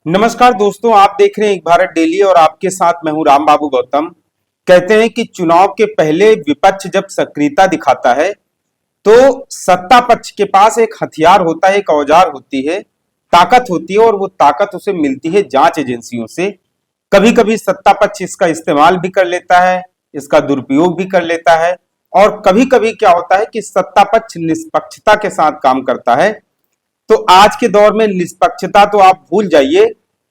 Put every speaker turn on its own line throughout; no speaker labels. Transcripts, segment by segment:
नमस्कार दोस्तों, आप देख रहे हैं एक भारत डेली और आपके साथ मैं हूं राम बाबू गौतम। कहते हैं कि चुनाव के पहले विपक्ष जब सक्रियता दिखाता है तो सत्ता पक्ष के पास एक हथियार होता है, एक औजार होती है, ताकत होती है और वो ताकत उसे मिलती है जांच एजेंसियों से। कभी कभी सत्ता पक्ष इसका इस्तेमाल भी कर लेता है, इसका दुरुपयोग भी कर लेता है और कभी कभी क्या होता है कि सत्ता पक्ष निष्पक्षता के साथ काम करता है। तो आज के दौर में निष्पक्षता तो आप भूल जाइए,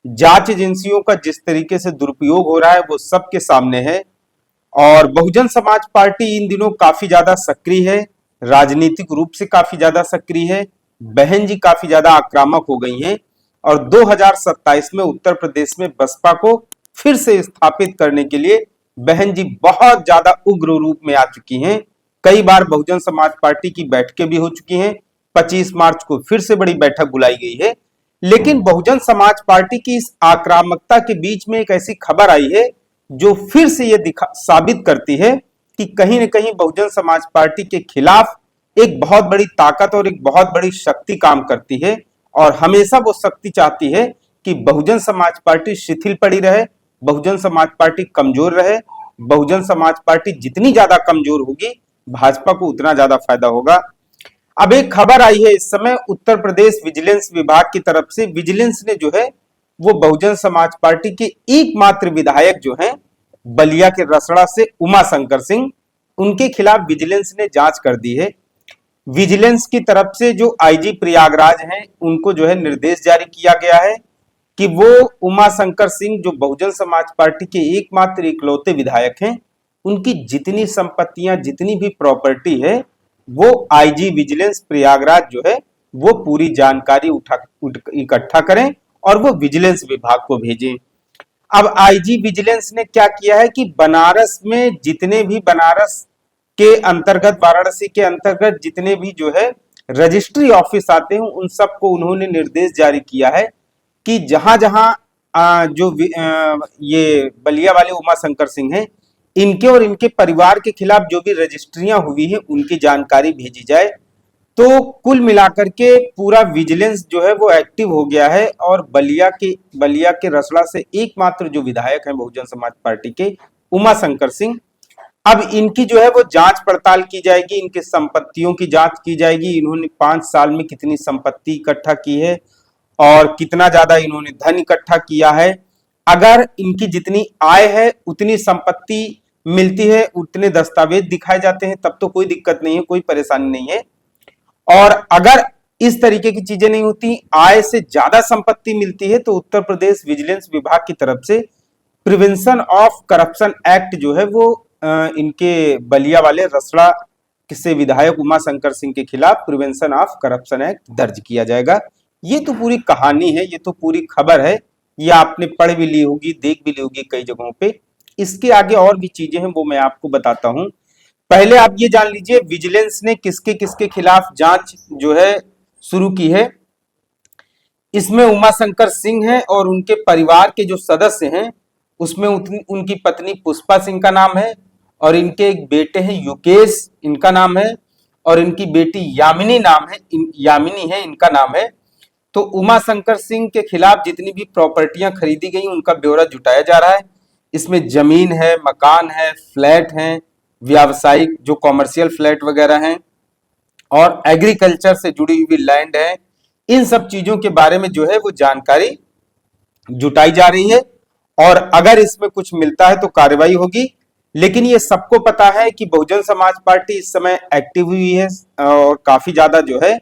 जांच एजेंसियों का जिस तरीके से दुरुपयोग हो रहा है वो सबके सामने है। और बहुजन समाज पार्टी इन दिनों काफी ज्यादा सक्रिय है, राजनीतिक रूप से काफी ज्यादा सक्रिय है। बहन जी काफी ज्यादा आक्रामक हो गई हैं और 2027 में उत्तर प्रदेश में बसपा को फिर से स्थापित करने के लिए बहन जी बहुत ज्यादा उग्र रूप में आ चुकी हैं। कई बार बहुजन समाज पार्टी की बैठकें भी हो चुकी हैं। 25 मार्च को फिर से बड़ी बैठक बुलाई गई है। लेकिन बहुजन समाज पार्टी की इस आक्रामकता के बीच में एक ऐसी खबर आई है जो फिर से ये साबित करती है कि कहीं न कहीं बहुजन समाज पार्टी के खिलाफ एक बहुत बड़ी ताकत और एक बहुत बड़ी शक्ति काम करती है और हमेशा वो शक्ति चाहती है कि बहुजन समाज पार्टी शिथिल पड़ी रहे, बहुजन समाज पार्टी कमजोर रहे। बहुजन समाज पार्टी जितनी ज्यादा कमजोर होगी भाजपा को उतना ज्यादा फायदा होगा। अब एक खबर आई है इस समय उत्तर प्रदेश विजिलेंस विभाग की तरफ से। विजिलेंस ने जो है वो बहुजन समाज पार्टी के एकमात्र विधायक जो हैं बलिया के रसड़ा से उमा शंकर सिंह, उनके खिलाफ विजिलेंस ने जांच कर दी है। विजिलेंस की तरफ से जो आईजी प्रयागराज हैं उनको जो है निर्देश जारी किया गया है कि वो उमा शंकर सिंह जो बहुजन समाज पार्टी के एकमात्र इकलौते विधायक हैं, उनकी जितनी संपत्तियां जितनी भी प्रॉपर्टी है वो आईजी विजिलेंस प्रयागराज जो है वो पूरी जानकारी इकट्ठा करें और वो विजिलेंस विभाग को भेजें। अब आईजी विजिलेंस ने क्या किया है कि बनारस में जितने भी बनारस के अंतर्गत वाराणसी के अंतर्गत जितने भी जो है रजिस्ट्री ऑफिस आते हैं उन सबको उन्होंने निर्देश जारी किया है कि जहां जहां ये बलिया वाले उमा शंकर सिंह हैं, इनके और इनके परिवार के खिलाफ जो भी रजिस्ट्रियां हुई हैं उनकी जानकारी भेजी जाए। तो कुल मिलाकर के पूरा विजिलेंस जो है वो एक्टिव हो गया है और बलिया के रसड़ा से एकमात्र जो विधायक हैं बहुजन समाज पार्टी के उमा शंकर सिंह, अब इनकी जो है वो जांच पड़ताल की जाएगी, इनकी संपत्तियों की जांच की जाएगी। इन्होंने 5 साल में कितनी संपत्ति इकट्ठा की है और कितना ज्यादा इन्होंने धन इकट्ठा किया है। अगर इनकी जितनी आय है उतनी संपत्ति मिलती है, उतने दस्तावेज दिखाए जाते हैं, तब तो कोई दिक्कत नहीं है, कोई परेशानी नहीं है। और अगर इस तरीके की चीजें नहीं होती, आय से ज्यादा संपत्ति मिलती है, तो उत्तर प्रदेश विजिलेंस विभाग की तरफ से प्रिवेंशन ऑफ करप्शन एक्ट जो है वो इनके बलिया वाले रसड़ा से विधायक उमा शंकर सिंह के खिलाफ प्रिवेंशन ऑफ करप्शन एक्ट दर्ज किया जाएगा। ये तो पूरी कहानी है, ये तो पूरी खबर है, ये आपने पढ़ भी ली होगी, देख भी ली होगी कई जगहों पे। इसके आगे और भी चीजें हैं वो मैं आपको बताता हूं। पहले आप ये जान लीजिए विजिलेंस ने किसके किसके खिलाफ जांच जो है शुरू की है। इसमें उमा शंकर सिंह है और उनके परिवार के जो सदस्य हैं उसमें उनकी पत्नी पुष्पा सिंह का नाम है और इनके एक बेटे हैं युकेश, इनका नाम है, और इनकी बेटी यामिनी है, इनका नाम है। तो उमा शंकर सिंह के खिलाफ जितनी भी प्रॉपर्टियां खरीदी गई उनका ब्यौरा जुटाया जा रहा है। इसमें जमीन है, मकान है, फ्लैट हैं, व्यावसायिक जो कॉमर्शियल फ्लैट वगैरह हैं और एग्रीकल्चर से जुड़ी हुई लैंड है। इन सब चीजों के बारे में जो है वो जानकारी जुटाई जा रही है और अगर इसमें कुछ मिलता है तो कार्रवाई होगी। लेकिन ये सबको पता है कि बहुजन समाज पार्टी इस समय एक्टिव हुई है और काफी ज्यादा जो है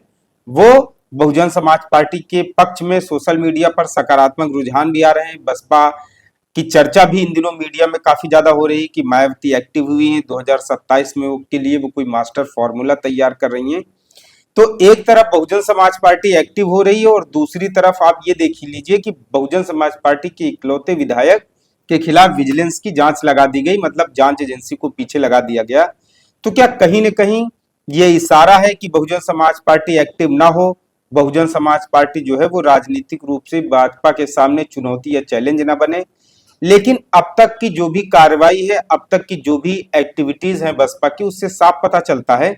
वो बहुजन समाज पार्टी के पक्ष में सोशल मीडिया पर सकारात्मक रुझान भी आ रहे हैं। बसपा की चर्चा भी इन दिनों मीडिया में काफी ज्यादा हो रही है कि मायावती एक्टिव हुई हैं 2027 में, वो के लिए वो कोई मास्टर फॉर्मूला तैयार कर रही हैं। तो एक तरफ बहुजन समाज पार्टी एक्टिव हो रही है और दूसरी तरफ आप ये देख ही लीजिए कि बहुजन समाज पार्टी के इकलौते विधायक के खिलाफ विजिलेंस की जांच लगा दी गई, मतलब जांच एजेंसी को पीछे लगा दिया गया। तो क्या कहीं न कहीं ये इशारा है कि बहुजन समाज पार्टी एक्टिव ना हो, बहुजन समाज पार्टी जो है वो राजनीतिक रूप से भाजपा के सामने चुनौती या चैलेंज ना बने। लेकिन अब तक की जो भी कार्रवाई है, अब तक की जो भी एक्टिविटीज हैं बसपा की, उससे साफ पता चलता है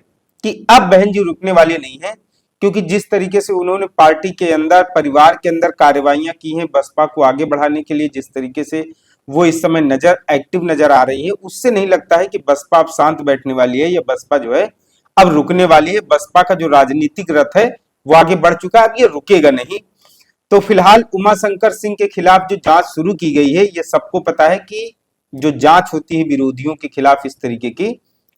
कि अब बहन जी रुकने वाली नहीं है। क्योंकि जिस तरीके से उन्होंने पार्टी के अंदर, परिवार के अंदर कार्रवाइयां की हैं बसपा को आगे बढ़ाने के लिए, जिस तरीके से वो इस समय एक्टिव नजर आ रही है, उससे नहीं लगता है कि बसपा अब शांत बैठने वाली है या बसपा जो है अब रुकने वाली है। बसपा का जो राजनीतिक रथ है वो आगे बढ़ चुका है, अब ये रुकेगा नहीं। तो फिलहाल उमाशंकर सिंह के खिलाफ जो जांच शुरू की गई है, ये सबको पता है कि जो जांच होती है विरोधियों के खिलाफ इस तरीके की,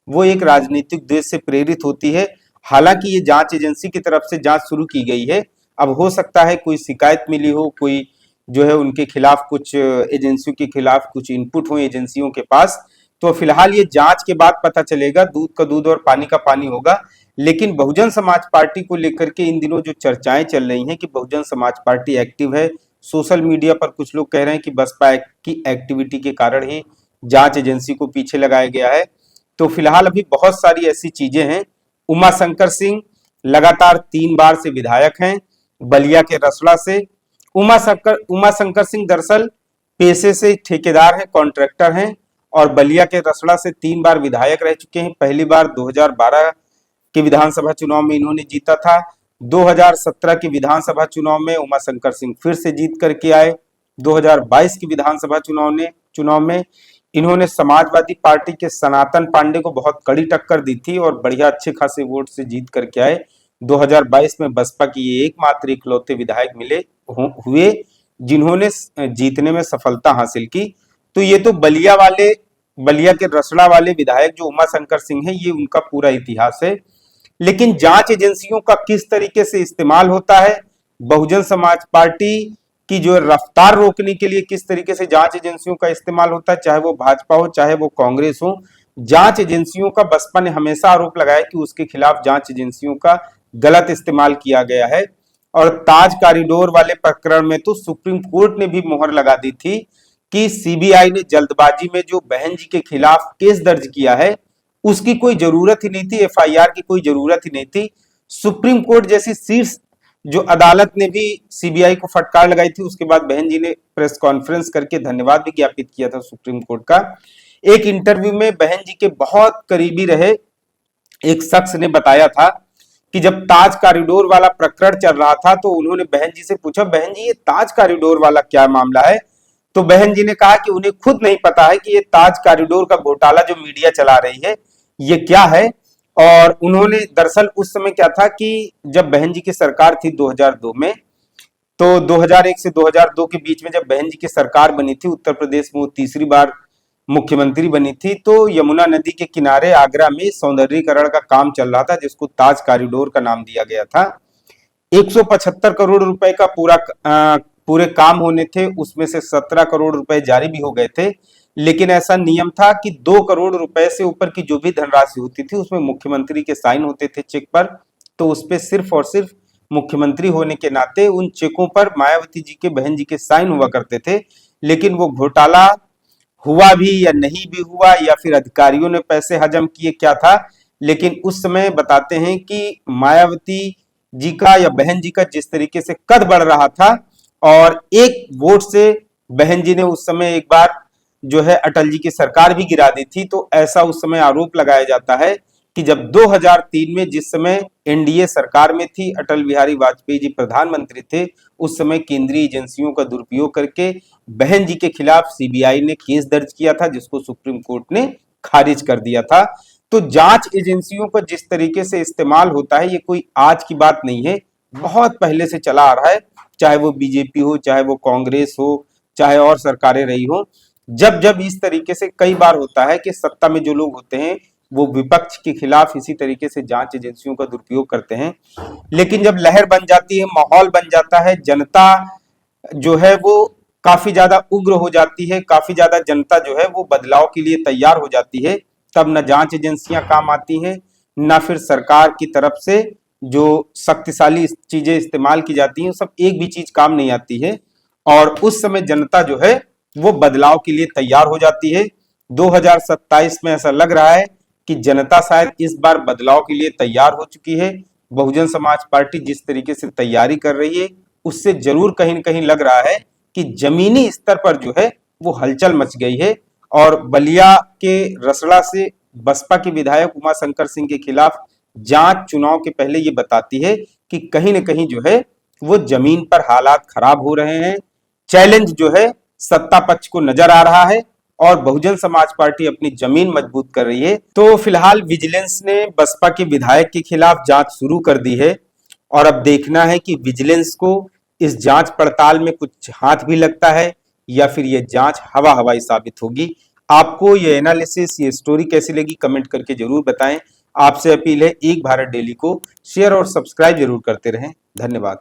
वो एक राजनीतिक द्वेष से प्रेरित होती है। हालांकि ये जांच एजेंसी की तरफ से जांच शुरू की गई है, अब हो सकता है कोई शिकायत मिली हो, कोई जो है उनके खिलाफ कुछ एजेंसियों के खिलाफ कुछ इनपुट हो एजेंसियों के पास, तो फिलहाल ये जांच के बाद पता चलेगा, दूध का दूध और पानी का पानी होगा। लेकिन बहुजन समाज पार्टी को लेकर के इन दिनों जो चर्चाएं चल रही हैं कि बहुजन समाज पार्टी एक्टिव है, सोशल मीडिया पर कुछ लोग कह रहे हैं कि बसपा की एक्टिविटी के कारण ही जांच एजेंसी को पीछे लगाया गया है। तो फिलहाल अभी बहुत सारी ऐसी चीजें हैं। उमाशंकर सिंह लगातार 3 बार से विधायक हैं बलिया के रसड़ा से। उमाशंकर सिंह दरअसल पेशे से ठेकेदार हैं, कॉन्ट्रैक्टर हैं और बलिया के रसड़ा से 3 बार विधायक रह चुके हैं। पहली बार 2012 के विधानसभा चुनाव में इन्होंने जीता था। 2017 के विधानसभा चुनाव में उमाशंकर सिंह फिर से जीत करके आए। 2022 के विधानसभा चुनाव में इन्होंने समाजवादी पार्टी के सनातन पांडे को बहुत कड़ी टक्कर दी थी और बढ़िया अच्छे खासे वोट से जीत करके आए। 2022 में बसपा की ये एकमात्र इकलौते विधायक हुए जिन्होंने जीतने में सफलता हासिल की। तो ये तो बलिया के रसड़ा वाले विधायक जो उमाशंकर सिंह है, ये उनका पूरा इतिहास है। लेकिन जांच एजेंसियों का किस तरीके से इस्तेमाल होता है, बहुजन समाज पार्टी की जो रफ्तार रोकने के लिए किस तरीके से जांच एजेंसियों का इस्तेमाल होता है, चाहे वो भाजपा हो चाहे वो कांग्रेस हो, जांच एजेंसियों का बसपा ने हमेशा आरोप लगाया कि उसके खिलाफ जांच एजेंसियों का गलत इस्तेमाल किया गया है। और ताज कॉरिडोर वाले प्रकरण में तो सुप्रीम कोर्ट ने भी मोहर लगा दी थी कि सीबीआई ने जल्दबाजी में जो बहन जी के खिलाफ केस दर्ज किया है उसकी कोई जरूरत ही नहीं थी, एफआईआर की कोई जरूरत ही नहीं थी। सुप्रीम कोर्ट जैसी शीर्ष जो अदालत ने भी सीबीआई को फटकार लगाई थी। उसके बाद बहन जी ने प्रेस कॉन्फ्रेंस करके धन्यवाद भी ज्ञापित किया था सुप्रीम कोर्ट का। एक इंटरव्यू में बहन जी के बहुत करीबी रहे एक शख्स ने बताया था कि जब ताज कॉरिडोर वाला प्रकरण चल रहा था तो उन्होंने बहन जी से पूछा, बहन जी ये ताज कॉरिडोर वाला क्या मामला है? तो बहन जी ने कहा कि उन्हें खुद नहीं पता है कि ये ताज कॉरिडोर का घोटाला जो मीडिया चला रही है ये क्या है। और उन्होंने दरअसल उस समय क्या था कि जब बहन जी की सरकार थी 2002 में, तो 2001 से 2002 के बीच में जब बहन जी की सरकार बनी थी उत्तर प्रदेश में, वो तीसरी बार मुख्यमंत्री बनी थी, तो यमुना नदी के किनारे आगरा में सौंदर्यीकरण का काम चल रहा था जिसको ताज कॉरिडोर का नाम दिया गया था। 175 करोड़ रुपए का पूरे काम होने थे, उसमें से 17 करोड़ रुपए जारी भी हो गए थे। लेकिन ऐसा नियम था कि 2 करोड़ रुपए से ऊपर की जो भी धनराशि होती थी उसमें मुख्यमंत्री के साइन होते थे चेक पर, तो उस पर सिर्फ और सिर्फ मुख्यमंत्री होने के नाते उन चेकों पर मायावती जी के बहन जी के साइन हुआ करते थे। लेकिन वो घोटाला हुआ भी या नहीं भी हुआ या फिर अधिकारियों ने पैसे हजम किए, क्या था, लेकिन उस समय बताते हैं कि मायावती जी का या बहन जी का जिस तरीके से कद बढ़ रहा था और एक वोट से बहन जी ने उस समय एक बार जो है अटल जी की सरकार भी गिरा दी थी। तो ऐसा उस समय आरोप लगाया जाता है कि जब 2003 में जिस समय एनडीए सरकार में थी, अटल बिहारी वाजपेयी जी प्रधानमंत्री थे, उस समय केंद्रीय एजेंसियों का दुरुपयोग करके बहन जी के खिलाफ सीबीआई ने केस दर्ज किया था जिसको सुप्रीम कोर्ट ने खारिज कर दिया था। तो जांच एजेंसियों का जिस तरीके से इस्तेमाल होता है ये कोई आज की बात नहीं है, बहुत पहले से चला आ रहा है, चाहे वो बीजेपी हो, चाहे वो कांग्रेस हो, चाहे और सरकारें रही हो। जब जब इस तरीके से कई बार होता है कि सत्ता में जो लोग होते हैं वो विपक्ष के खिलाफ इसी तरीके से जांच एजेंसियों का दुरुपयोग करते हैं। लेकिन जब लहर बन जाती है, माहौल बन जाता है, जनता जो है वो काफी ज्यादा उग्र हो जाती है, काफी ज्यादा जनता जो है वो बदलाव के लिए तैयार हो जाती है, तब न जांच एजेंसियां काम आती हैं, न फिर सरकार की तरफ से जो शक्तिशाली चीजें इस्तेमाल की जाती हैं, सब एक भी चीज काम नहीं आती है। और उस समय जनता जो है वो बदलाव के लिए तैयार हो जाती है। 2027 में ऐसा लग रहा है कि जनता शायद इस बार बदलाव के लिए तैयार हो चुकी है। बहुजन समाज पार्टी जिस तरीके से तैयारी कर रही है उससे जरूर कहीं न कहीं लग रहा है कि जमीनी स्तर पर जो है वो हलचल मच गई है। और बलिया के रसड़ा से बसपा के विधायक उमाशंकर सिंह के खिलाफ जांच चुनाव के पहले ये बताती है कि कहीं ना कहीं जो है वो जमीन पर हालात खराब हो रहे हैं। चैलेंज जो है सत्ता पक्ष को नजर आ रहा है और बहुजन समाज पार्टी अपनी जमीन मजबूत कर रही है। तो फिलहाल विजिलेंस ने बसपा के विधायक के खिलाफ जांच शुरू कर दी है और अब देखना है कि विजिलेंस को इस जांच पड़ताल में कुछ हाथ भी लगता है या फिर ये जांच हवा हवाई साबित होगी। आपको ये एनालिसिस, ये स्टोरी कैसी लगी कमेंट करके जरूर बताएं। आपसे अपील है एक भारत डेली को शेयर और सब्सक्राइब जरूर करते रहें। धन्यवाद।